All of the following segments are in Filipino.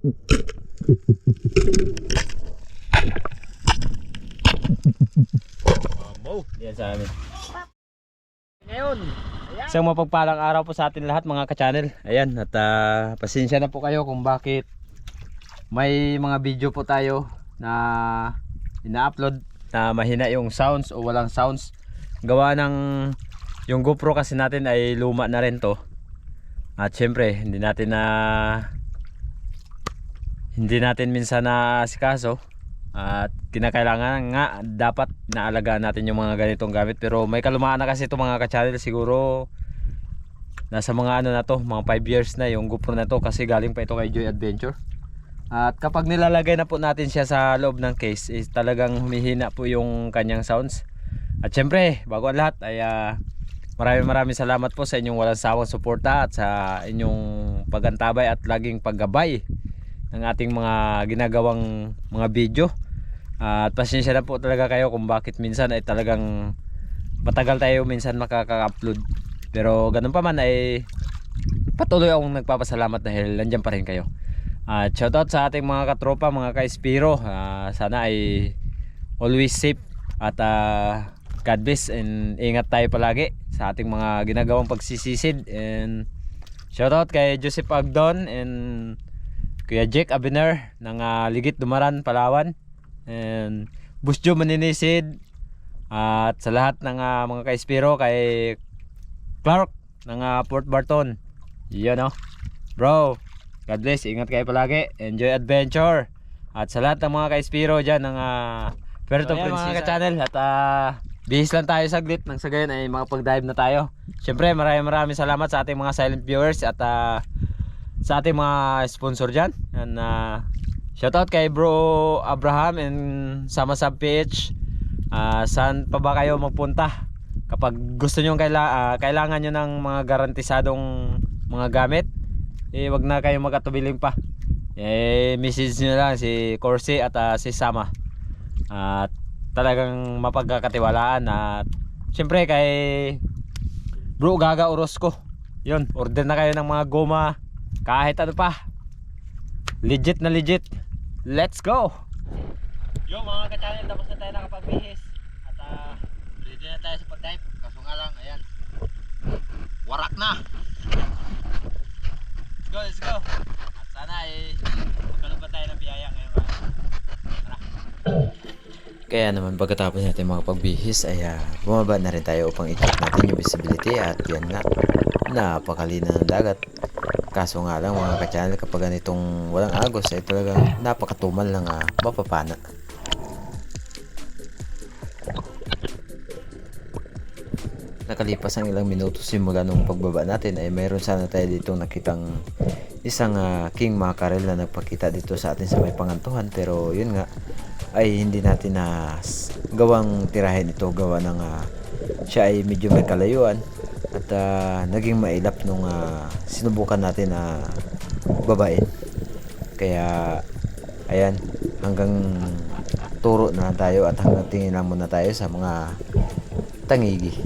Mambo. Yan sa amin. Ngayon, isang mapagpalang araw po sa atin lahat mga ka-channel. Ayan, at pasensya na po kayo kung bakit may mga video po tayo na ina-upload na mahina yung sounds o walang sounds. Gawa ng yung GoPro kasi natin ay luma na rin to. At syempre, hindi natin minsan na asikaso. At kinakailangan nga dapat naalagaan natin yung mga ganitong gamit. Pero may kalumaan na kasi ito mga ka-channel. Siguro nasa mga ano na to, mga 5 years na yung GoPro na to, kasi galing pa ito kay Joy Adventure. At kapag nilalagay na po natin siya sa loob ng case, is talagang humihina po yung kanyang sounds. At syempre, bago ang lahat ay maraming salamat po sa inyong walang sawang suporta at sa inyong pagantabay at laging paggabay ng ating mga ginagawang mga video. At pasensya na po talaga kayo kung bakit minsan ay talagang matagal tayo minsan makaka-upload. Pero ganun pa man ay patuloy akong nagpapasalamat dahil nandiyan pa rin kayo. At shoutout sa ating mga katropa, mga ka-Espiro. Sana ay always safe at God bless and ingat tayo palagi sa ating mga ginagawang pagsisisid. And shoutout kay Joseph Agdon and Kuya Jake Abiner ng Ligit Dumaran, Palawan, and Busjo Maninisid, at sa lahat ng mga ka-Espiro, kay Clark ng Port Barton. Yun no bro, God bless, ingat kayo palagi, enjoy adventure. At sa lahat ng mga ka-Espiro dyan ng Puerto Princesa, mga ka-channel, at bihis lang tayo saglit, nang sa gayon ay makapag-dive na tayo. Siyempre maraming salamat sa ating mga silent viewers at sa ating mga sponsor dyan. And shoutout kay Bro Abraham and Samasab PH. Saan pa ba kayo magpunta kapag gusto nyo kailangan nyo ng mga garantisadong mga gamit, wag na kayo magkatubiling pa, message nyo lang si Corsi at si Sama, at talagang mapagkakatiwalaan. At syempre kay Bro Gaga Orozco, yun, order na kayo ng mga goma, kahit ano pa, legit na legit. Let's go! Yo mga ka-channel, tapos na tayo nakapagbihis at ready na tayo sa pag-dive. Kaso nga lang, ayan, warak na. Let's go! At sana ay magkaroon tayo ng biyaya ngayong araw. Tara! Kaya naman pagkatapos natin mga pagbihis ay bumaba na rin tayo upang i-check natin yung visibility. At yan nga, napakalina ng dagat. Kaso nga lang mga ka-channel, kapag ganitong walang agos ay talagang napakatumal ng mapapana. Nakalipas ang ilang minuto simula nung pagbaba natin ay mayroon sana tayo ditong nakitang isang king mackerel na nagpakita dito sa atin sa may Pangantuhan. Pero yun nga ay hindi natin gawang tirahin ito, gawa ng siya ay medyo may kalayuan at naging mailap nung sinubukan natin babain. Kaya ayan, hanggang turo na tayo at hanggang tingin lang muna tayo sa mga tangigi.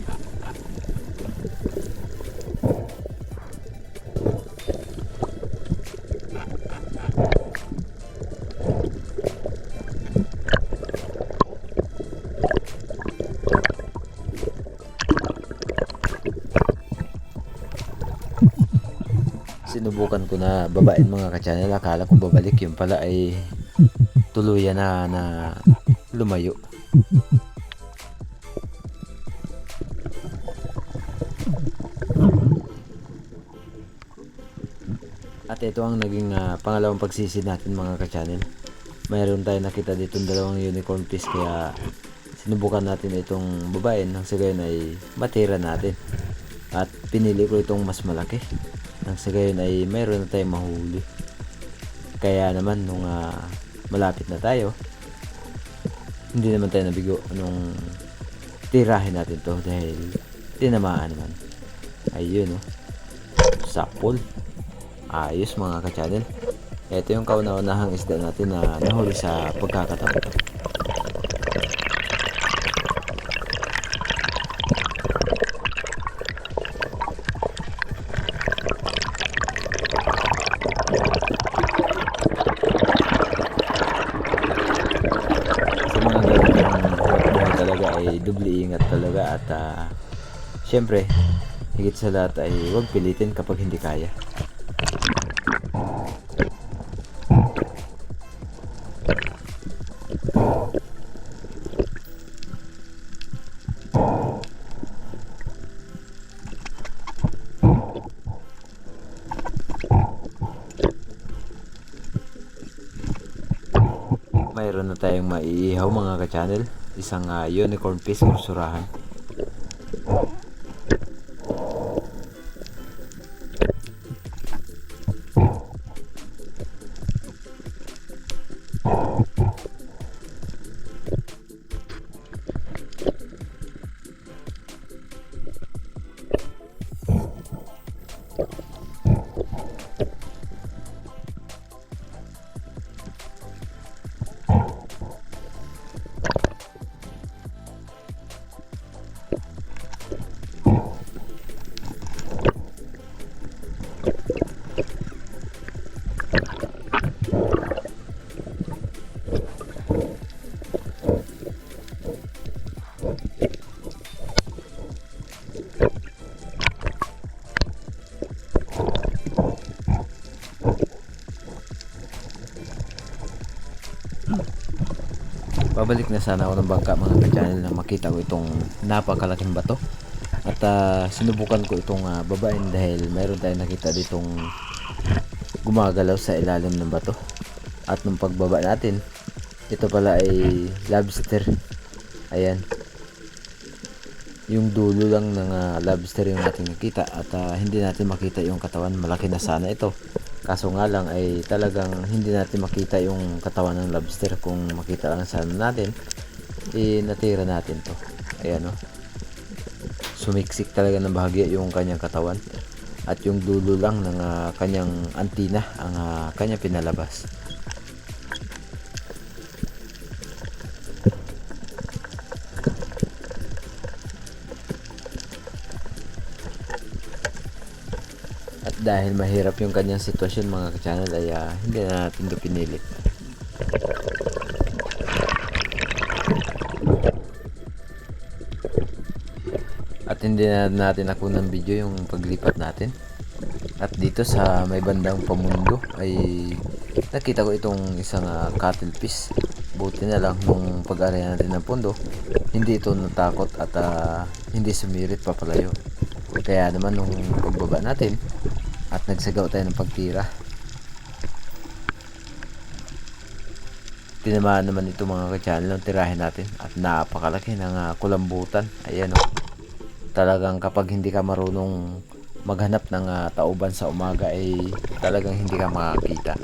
Sinubukan ko na babain mga ka-channel, akala ko babalik, yung pala ay tuluyan na lumayo. At ito ang naging pangalawang pagsisid natin mga ka-channel. Mayroon tayo nakita dito dalawang unicorn fish, kaya sinubukan natin itong babain, nang sa gayon ay matira natin. At pinili ko itong mas malaki, nang sa gayon ay mayroon na tayong mahuli. Kaya naman nung malapit na tayo, hindi naman tayo nabigo nung tirahin natin to dahil tinamaan naman. Ayun sapol. Ayos mga ka-channel. Ito yung kauna-unahang isda natin na nahuli sa pagkakataon ito. At syempre, higit sa lahat ay huwag pilitin kapag hindi kaya. Mayroon na tayong maiihaw mga ka-channel, isang unicorn fish o surahan. Babalik na sana ako ng bangka mga ka-channel na makita ko itong napakalaking bato. At sinubukan ko itong babain dahil mayroon tayong nakita ditong gumagalaw sa ilalim ng bato. At nung pagbaba natin, ito pala ay lobster. Ayan. Yung dulo lang ng lobster yung ating nakita at hindi natin makita yung katawan. Malaki na sana ito. Kaso nga lang ay talagang hindi natin makita yung katawan ng lobster. Kung makita lang sana natin, natira natin to. Ayan o. Sumiksik talaga ng bahagya yung kanyang katawan. At yung dulo lang ng kanyang antina ang kanyang pinalabas. At dahil mahirap yung kanyang sitwasyon mga ka-channel ay hindi na natin ito pinilit. At hindi na natin ako ng video yung paglipat natin. At dito sa may bandang pamundo ay nakita ko itong isang cuttlefish. Buti na lang nung pag-araya natin ng pundo, hindi ito natakot at hindi sumirit papalayo. Kaya naman nung pagbaba natin at nagsagaw tayo ng pagtira, tinamaan naman ito mga ka-channel ng tirahin natin at napakalaki ng kulambutan. Ayan o. Talagang kapag hindi ka marunong maghanap ng tauban sa umaga ay talagang hindi ka makakita.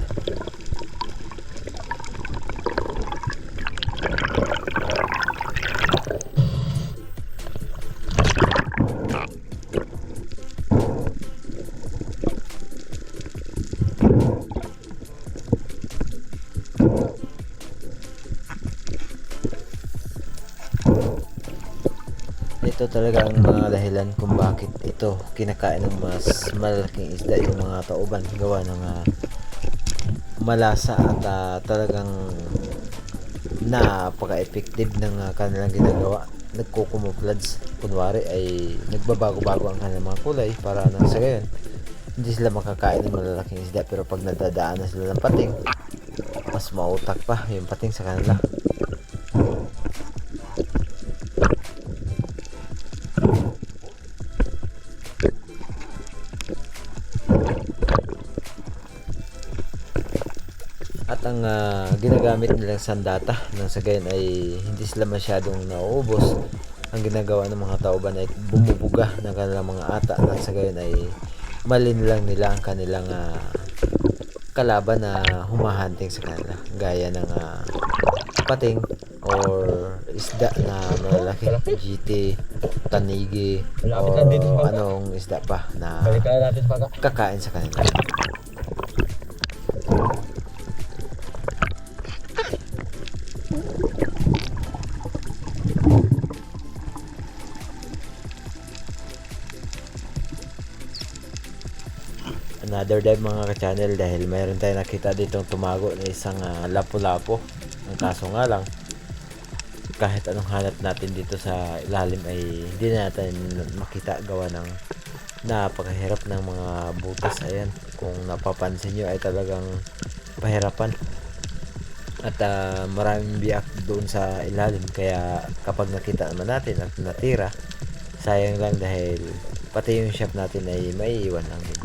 Ito talaga ang mga dahilan kung bakit ito kinakain ng mas malaking isda yung mga tauban, gawa ng malasa at talagang napaka-effective ng kanilang ginagawa. Nagkukumuflage, kunwari ay nagbabago-bago ang kanilang mga kulay para nang sa gayon hindi sila makakain ng malalaking isda. Pero pag nadadaan na sila ng pating, mas mautak pa yung pating sa kanila. At ang ginagamit nilang sandata nang sa gayon ay hindi sila masyadong nauubos. Ang ginagawa ng mga tauban ay bumubuga ng kanilang mga ata nang sa gayon ay malin lang nila ang kanilang kalaban na humahunting sa kanila, gaya ng pating or isda na malalaki, GT, tanigi o anong isda pa na kakain sa kanila. Another dive mga ka-channel dahil mayroon tayong nakita ditong tumago na isang lapu-lapu. Ang kaso nga lang kahit anong hanap natin dito sa ilalim ay hindi na natin makita gawa ng napakahirap ng mga butas. Ayan, kung napapansin nyo ay talagang pahirapan at maraming biyak doon sa ilalim, kaya kapag nakita naman natin at natira, sayang lang dahil pati yung shop natin ay maiiwan lang din.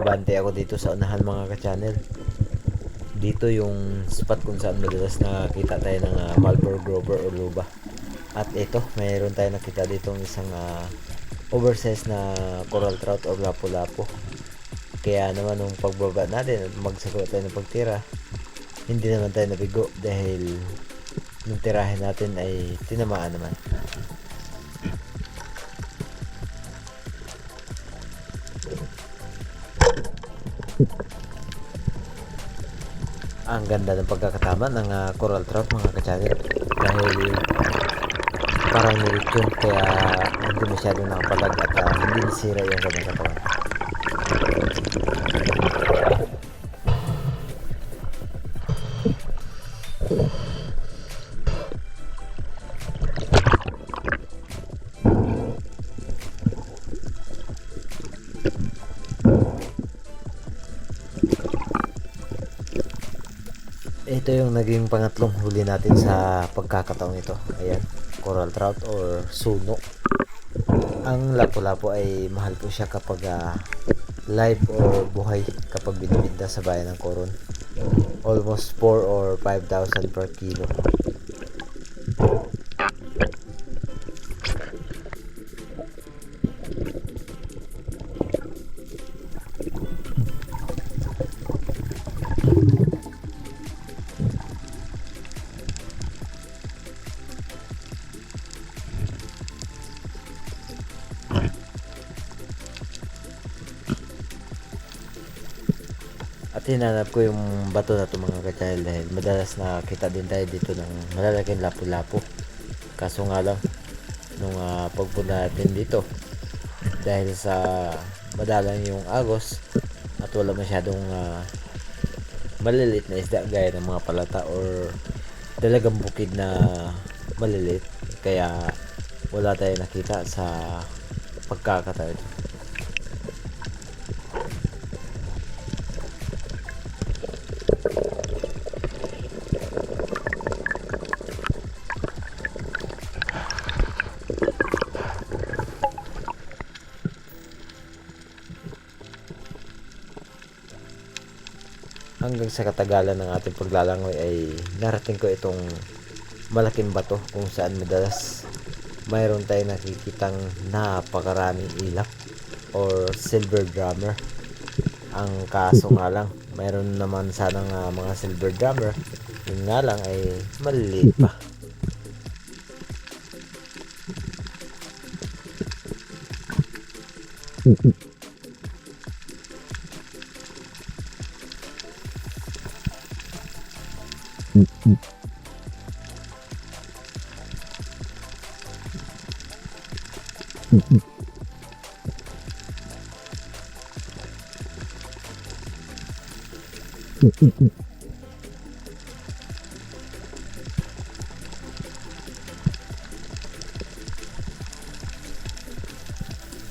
Bante ako dito sa unahan mga ka-channel. Dito yung spot kung saan madalas nakakita tayo ng Marlboro Grover o Luba. At ito, mayroon tayo nakita dito ng isang oversized na coral trout o lapu-lapu. Kaya naman nung pagbaba natin at magsagawa tayo ng pagtira, hindi naman tayo nabigo dahil nung tirahin natin ay tinamaan naman. Ang ganda ng pagkakatama ng coral trout mga ka-channel, dahil parang nilit yun, kaya hindi masyado nakapalag at hindi nasira yung kanyang katawan. Ito yung naging pangatlong huli natin sa pagkakataong ito. Ayan, coral trout or suno. Ang lapu-lapu ay mahal po siya kapag live or buhay, kapag binibinta sa bayan ng Coron. Almost 4 or 5,000 per kilo. At hinanap ko yung bato na ito mga ka-channel dahil madalas nakakita din tayo dito ng malalaking lapu-lapu. Kaso nga lang nung pagpunta natin dito, dahil sa madalang yung agos at wala masyadong maliliit na isda gaya ng mga palata or dalagang bukid na maliliit, kaya wala tayo nakita sa pagkakataon ito. Hanggang sa katagalan ng ating paglalangoy ay narating ko itong malaking bato kung saan madalas mayroon tayo nakikitang napakaraming ilap or silver drummer. Ang kaso nga lang, mayroon naman sanang mga silver drummer, yun nga lang ay maliliit pa.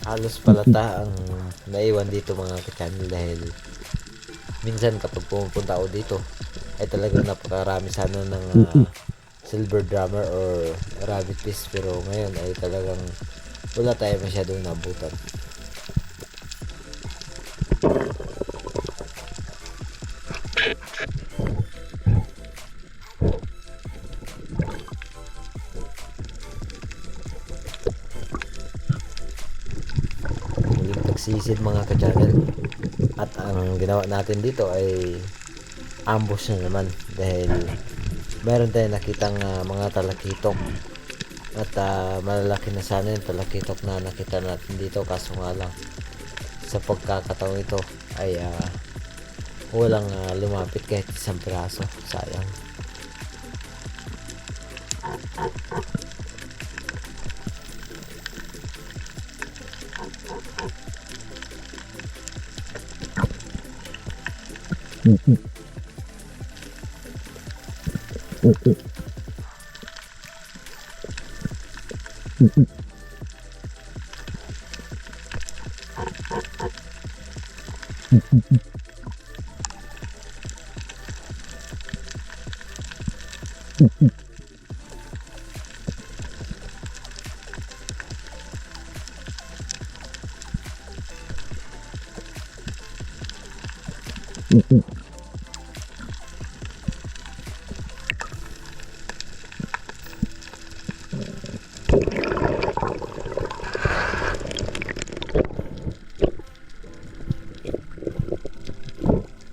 Halos palata ang naiwan dito mga ka-channel, dahil minsan kapag pumupunta ako dito ay talagang napakarami sana ng silver drummer or rabbit fish, pero ngayon ay talagang wala tayo masyadong nabutan. Muling tagsisid mga ka-channel, at ang ginawa natin dito ay ambush na naman, dahil meron tayong nakitang mga talakitok, at malalaki na sana yung talakitok na nakita natin dito. Kaso nga lang sa pagkakataong ito ay walang lumapit kahit isang piraso. Sayang.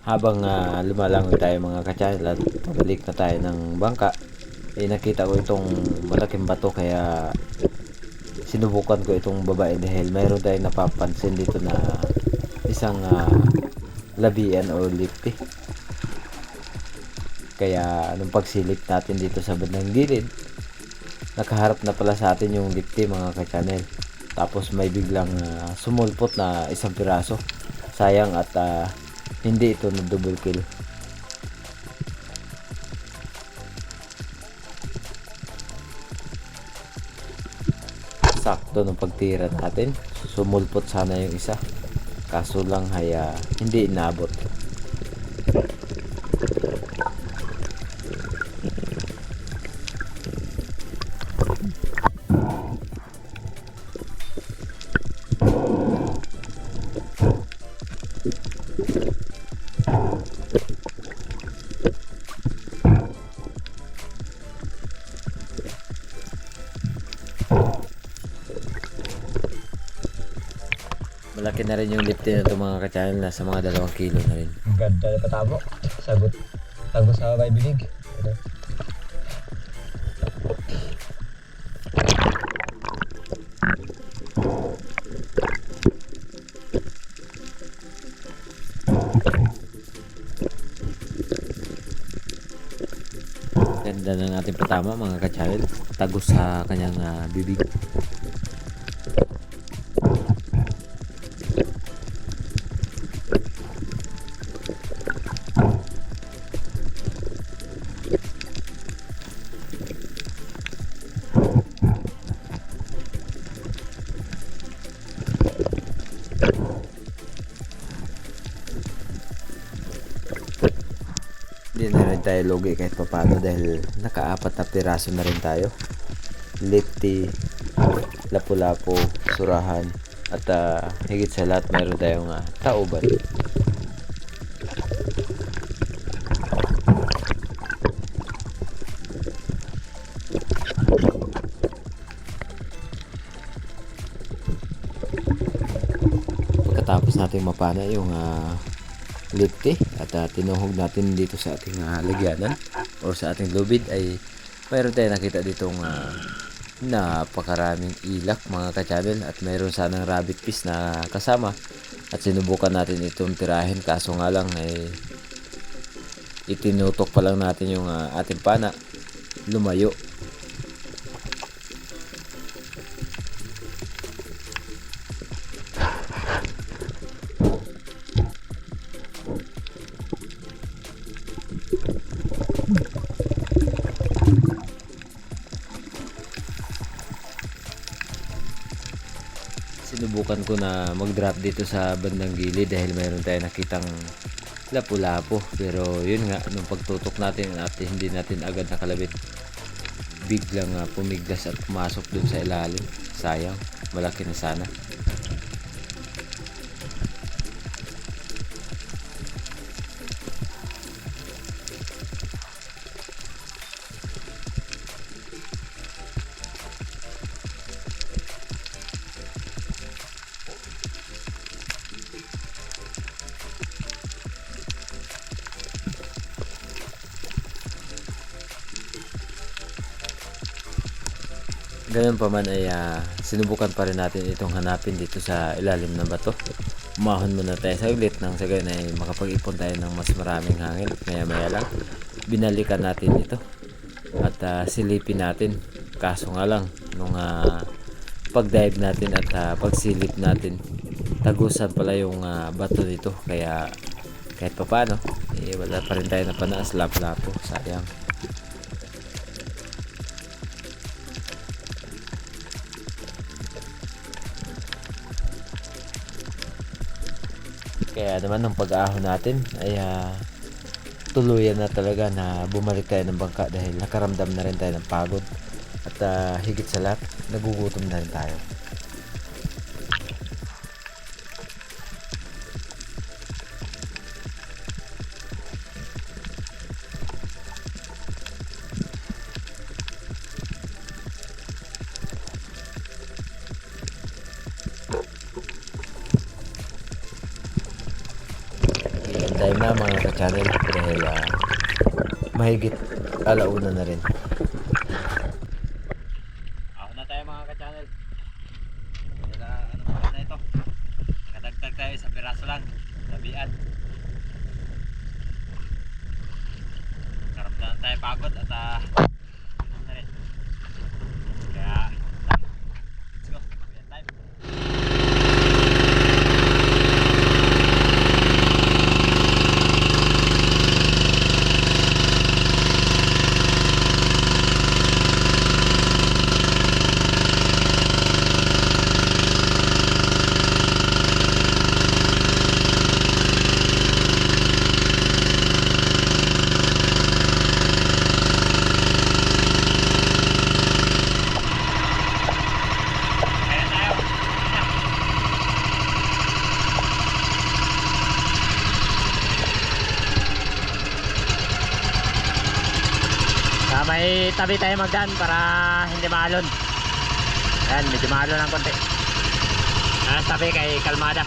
Habang lumalangoy tayo mga ka-channel at pabalik na tayo ng bangka, nakita ko itong malaking bato, kaya sinubukan ko itong babae dahil mayroon tayong napapansin dito na isang labian o lifty. Kaya anong pagsilip natin dito sa bandang gilid, nakaharap na pala sa atin yung lifty mga ka-channel. Tapos may biglang sumulpot na isang piraso. Sayang at hindi ito na double kill. Sakto ng pagtira natin, sumulpot sana yung isa, kaso lang ay hindi inabot. Malaki na rin yung lifty na ito mga ka-channel, nasa mga 2 kilo na rin. Ganda na patabo. Sagot. Tago sa may binig. Ganda ng ating patama mga ka-channel, tagos sa kanyang bibig. Hindi na rin tayo lugi kahit papano dahil nakaapat na piraso na rin tayo. Lifty, lapu-lapu, surahan, at higit sa lahat mayroon tayong tauban. Pagkatapos natin mapana yung lifty at tinuhog natin dito sa ating lagyanan o sa ating lubid, ay mayroon tayong nakita ditong napakaraming ilak mga ka-channel, at mayroon sanang rabbit fish na kasama, at sinubukan natin itong tirahin, kaso nga lang ay itinutok pa lang natin yung ating pana, lumayo. Sinubukan ko na mag-drop dito sa bandang gilid dahil mayroon tayong nakitang lapu-lapu, pero yun nga, nung pagtutok natin at hindi natin agad nakalabit, biglang pumiglas at pumasok dun sa ilalim. Sayang, malaki na sana. Ganun pa man ay sinubukan pa rin natin itong hanapin dito sa ilalim ng bato. umahon muna tayo saglit nang sa ganun ay makapag-ipon tayo ng mas maraming hangin at maya maya lang binalikan natin ito at silipin natin. Kaso nga lang nung pag-dive natin at pagsilip natin, tagusan pala yung bato nito, kaya kahit pa paano wala pa rin tayo na panaas, lapo-lapo, sayang. Kaya naman ng pag-ahon natin ay tuluyan na talaga na bumalik tayo ng bangka dahil nakaramdam na rin tayo ng pagod at higit sa lahat nagugutom na rin tayo. Time na mga ka-channel dahil mahigit alauna na rin. Ako na tayo mga ka-channel. Ano pa na ito? Nakadagdag tayo sa piraso lang. Labian. Karamdaman tayo pagod at ano na rin. Kaya let's go. Labian time. May tabi tayo magdaan para hindi maalon. Ayan, medyo maalon ng konti. Tabi kay kalmada.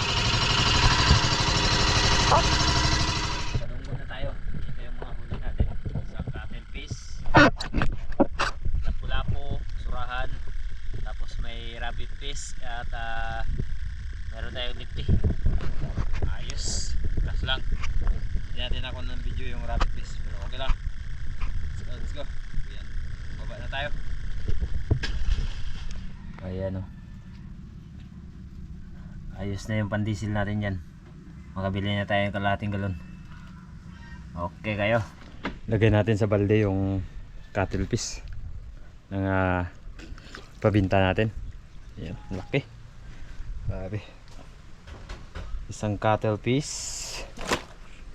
Tanong muna tayo. Ito yung mga huli natin. Isang cuttlefish, lapu-lapu, surahan, tapos may rabbit fish at meron tayong lipti. Ayos, plus lang. Hindi natin ako ng video yung rabbit fish, pero okay lang. Let's go. Ayan. Baba na tayo. Ayan o. Ayos na yung pandisil natin yan. Makabili na tayo ng kalahating galon. Okay kayo. Lagay natin sa balde yung cuttlefish ng pabinta natin. Ayan, laki. Grabe. Isang cuttlefish,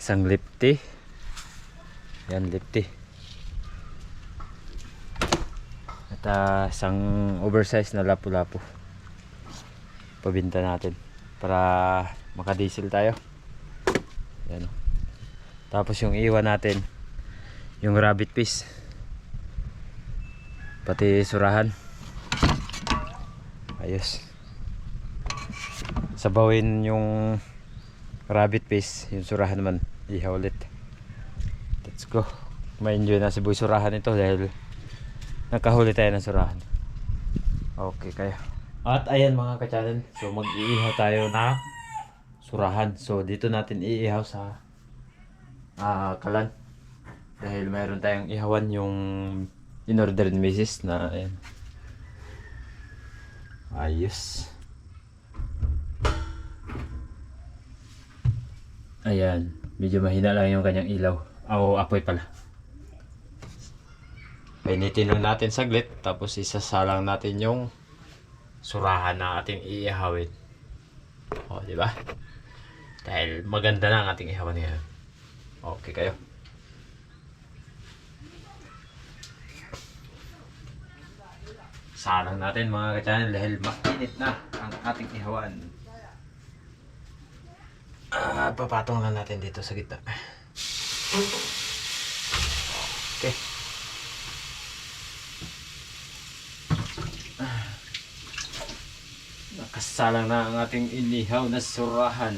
isang lipti. Ayan, lipti. At isang oversize na lapu-lapu. Pabinta natin para makadiesel tayo. Ayan. Tapos yung iwan natin, yung rabbit fish, pati surahan. Ayos. Sabawin yung rabbit fish, yung surahan naman ihaw ulit. Let's go. Ma-enjoy na si Boy surahan ito dahil nakahuli tayo ng surahan. Okay kayo. At ayan mga ka-channel, so mag-iihaw tayo na surahan. So dito natin iihaw sa kalan dahil mayroon tayong ihawan yung in-order ni Mrs. na ayan. Ayos. Ayan, medyo mahina lang yung kanyang ilaw. Apoy pala. Painitin lang natin saglit, tapos isasalang natin yung surahan na ating iihawin. O, di ba? Dahil maganda na ang ating ihawan ngayon. Okay kayo. Salang natin mga ka-channel dahil mainit na ang ating ihawan. Papatong lang natin dito sa gitna. Okay. Nakasalang na ang ating inihaw na surahan.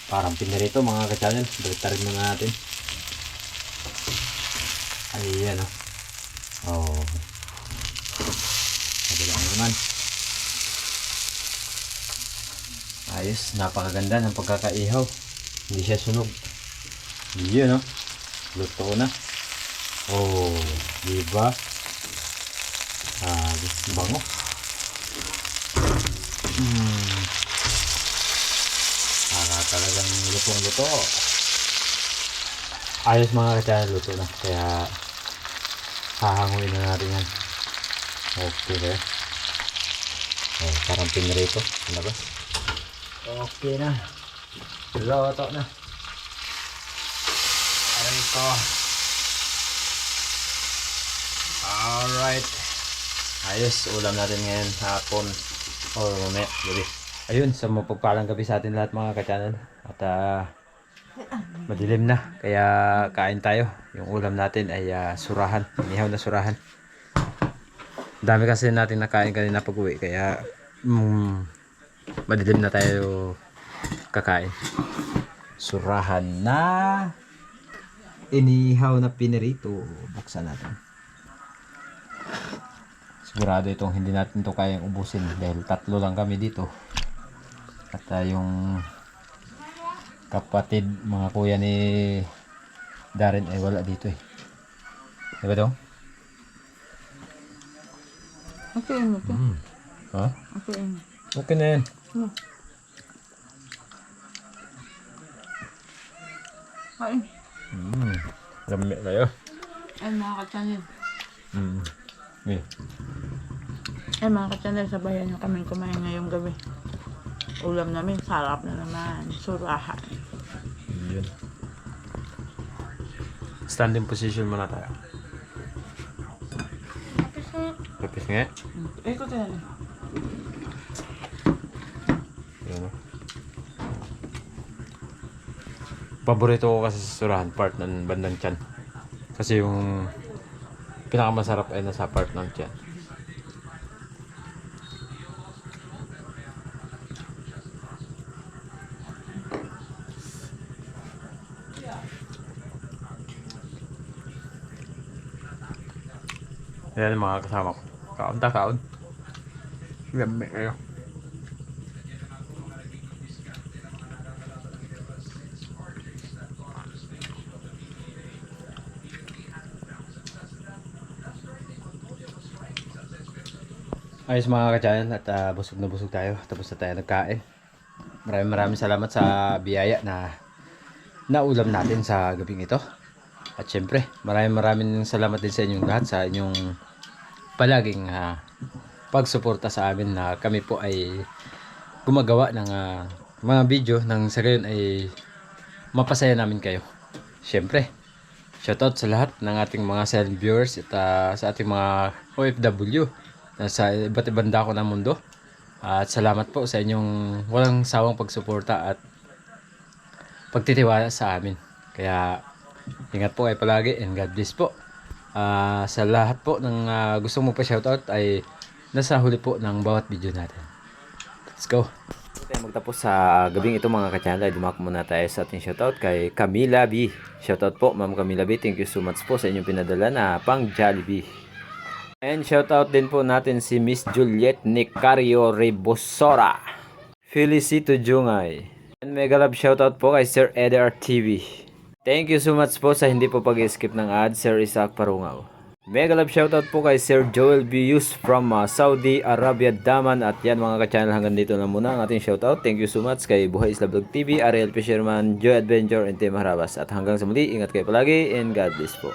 Parang pinarito mga ka-channel. Baliktad rin na natin. Ayan o. Ayos, napakaganda ng pagkakaihaw. Hindi siya sunog. Yun, no? Luto na. Oh, diba? Bango. Talagang lutong-luto. Ayos mga ka-channel, luto na. Kaya hahanguin na natin yan. Okay, oh, parang pinrito. Labas. Okay na. Luto na. Ito. Alright. Ayos, ulam natin ngayon hapon or mamaya gabi. Ayun, sa mapagpalang gabi sa atin lahat mga ka-channel. At madilim na, kaya kain tayo. Yung ulam natin ay surahan, inihaw na surahan. Dami kasi natin nakain kanina pag uwi, kaya madilim na tayo kakain. Surahan na inihaw na pinirito. Buksan natin. Sigurado itong hindi natin to kayang ubusin dahil 3 lang kami dito. At yung kapatid, mga kuya ni Darren ay wala dito eh. Diba dong? Okay mo to. Ha? Okay mo. Okay na yan. Kain. Dami kayo. Ay mga ka-channel. Yeah. Ay mga ka-channel, sabayan nyo kami kumain ngayong gabi. Ulam namin, sarap na naman. Surahan. Yun. Standing position muna tayo. Kapis nga. Ikot yan. Yun. Paborito ko kasi sa surahan, part ng bandang tiyan. Kasi yung pinakamasarap ay nasa part ng tiyan. Yan ang mga kasama ko. Kaon ta, kaon. Lamig kayo. Ayos mga ka-channel, at busog na busog tayo. Tapos na tayo nagkain. Maraming salamat sa biyaya na naulam natin sa gabing ito. At syempre, maraming salamat din sa inyong lahat sa inyong palaging pagsuporta sa amin na kami po ay gumagawa ng mga video nang sa gayon ay mapasaya namin kayo. Syempre, shoutout sa lahat ng ating mga silent viewers at sa ating mga OFW na sa iba't ibang dako ng mundo. At salamat po sa inyong walang sawang pagsuporta at pagtitiwala sa amin. Kaya ingat po kayo palagi and God bless po. Sa lahat po ng gusto mo pa shoutout ay nasa huli po ng bawat video natin. Let's go! Tayo magtapos sa gabing ito mga ka-channel ay dumako muna tayo sa ating shoutout kay Camila B. Shoutout po Ma'am Camila B. Thank you so much po sa inyong pinadala na pang Jollibee. And shoutout din po natin si Miss Juliet Nicario Rebosora, Felicito Jungay. And mega love shoutout po kay Sir Eder TV. Thank you so much po sa hindi po pag-skip ng ad, Sir Isaac Parungaw. Mega love shoutout po kay Sir Joel Bius from Saudi Arabia, Daman. At yan mga ka-channel, hanggang dito na muna ang ating shoutout. Thank you so much kay Buhay Isla Vlog TV, Ariel Fisherman, Joy Adventure, and Team Harabas. At hanggang sa muli, ingat kayo palagi and God bless po.